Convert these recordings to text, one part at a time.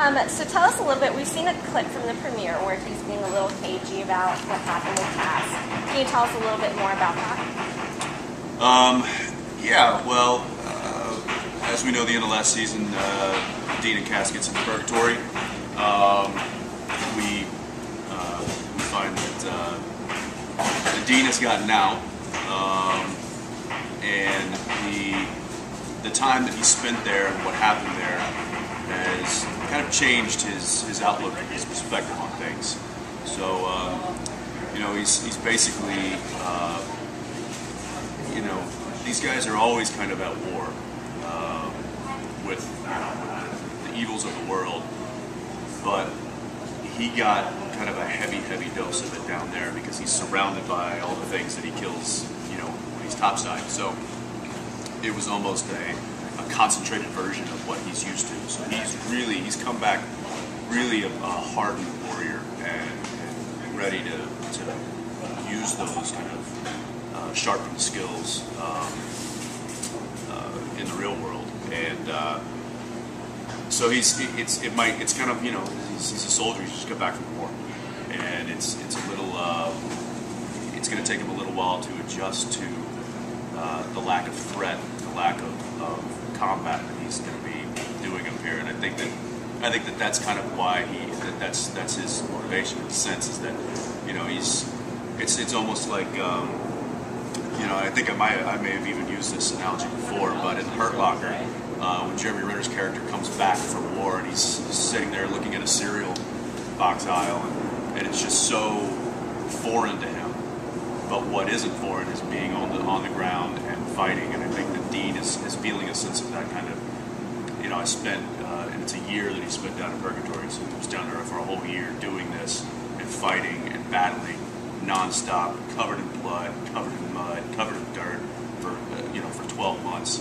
So tell us a little bit, we've seen a clip from the premiere where he's being a little cagey about what happened with Cass. Can you tell us a little bit more about that? Yeah, well, as we know, the end of last season, Dean and Cass gets into Purgatory. We find that the Dean has gotten out, and the time that he spent there and what happened there has kind of changed his outlook and his perspective on things. So, you know, he's basically, you know, these guys are always kind of at war with the evils of the world, but he got kind of a heavy dose of it down there because he's surrounded by all the things that he kills, you know, when he's topside. So it was almost a concentrated version of what he's used to. So he's come back really a hardened warrior and ready to use those kind of sharpened skills in the real world. And so it's kind of, you know, he's a soldier. He's just come back from war, and it's a little it's going to take him a little while to adjust to the lack of threat, the lack of combat that he's going to be doing up here. And I think that that's kind of why that's his motivation in a sense, is that, you know, it's almost like, you know, I think I may have even used this analogy before, but in the Hurt Locker, when Jeremy Renner's character comes back from war and he's sitting there looking at a cereal box aisle, and it's just so foreign to him. But what isn't foreign is being on the ground and fighting, and I think that Dean is feeling a sense of that kind of, you know, I spent, and it's a year that he spent down in Purgatory, so he was down there for a whole year doing this and fighting and battling non-stop, covered in blood, covered in mud, covered in dirt for, you know, for 12 months.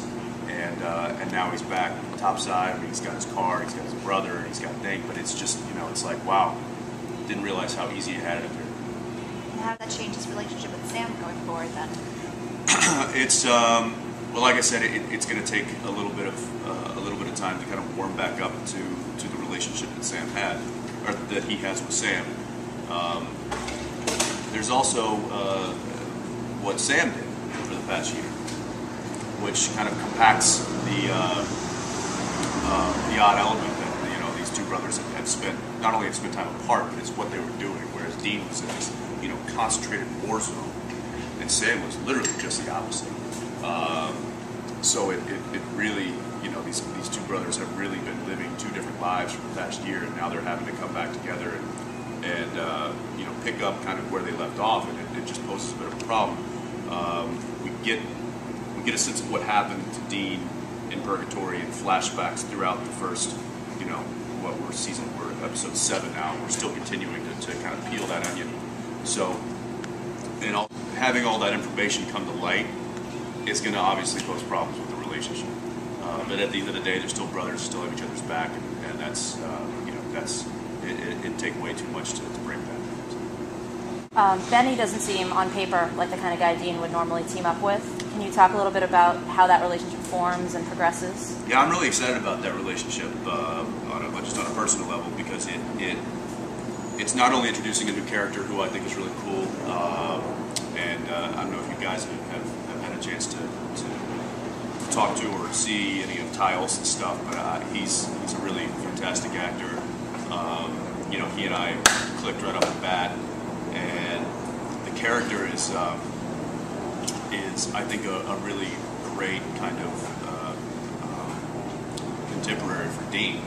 And now he's back topside. I mean, he's got his car, he's got his brother, he's got Nate, but it's just, you know, it's like, wow, didn't realize how easy he had it up here. And how does that change his relationship with Sam going forward then? It's well, like I said, it's going to take a little bit of time to kind of warm back up to the relationship that Sam had, or that he has with Sam. There's also what Sam did for the past year, which kind of compacts the odd element that, you know, these two brothers have spent, not only have spent time apart, but it's what they were doing. Whereas Dean was in this, you know, concentrated war zone, and Sam was literally just the opposite. So it really, you know, these two brothers have really been living two different lives for the past year, and now they're having to come back together and you know, pick up kind of where they left off, and it just poses a bit of a problem. We get a sense of what happened to Dean in Purgatory in flashbacks throughout the first, you know, we're episode 7 now. We're still continuing to kind of peel that onion. So, you know, having all that information come to light is going to obviously pose problems with the relationship. But at the end of the day, they're still brothers, still have each other's back, and that's, you know, it'd take way too much to break that. Benny doesn't seem on paper like the kind of guy Dean would normally team up with. Can you talk a little bit about how that relationship forms and progresses? Yeah, I'm really excited about that relationship just on a personal level, because it's not only introducing a new character who I think is really cool, and I don't know if you guys have had a chance to talk to or see any of Ty Olson's stuff, but he's a really fantastic actor. You know, he and I clicked right off the bat, and the character is I think a really great kind of contemporary for Dean.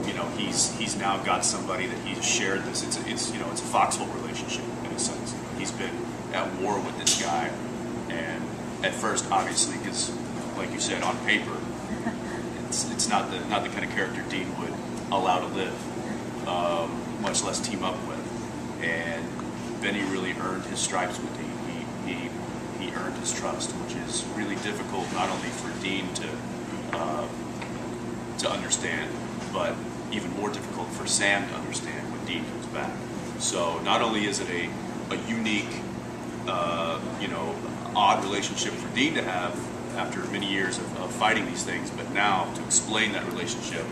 You know, he's now got somebody that he's shared this. It's you know, it's a foxhole relationship in a sense. He's been at war with this guy, and at first, obviously, because like you said, on paper, it's not the kind of character Dean would allow to live, much less team up with. And Benny really earned his stripes with Dean. He earned his trust, which is really difficult, not only for Dean to understand, but even more difficult for Sam to understand when Dean comes back. So not only is it a unique, you know, odd relationship for Dean to have after many years of fighting these things, but now to explain that relationship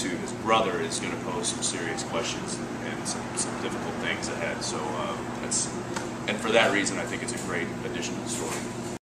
to his brother is going to pose some serious questions and some difficult things ahead. So and for that reason, I think it's a great addition to the story.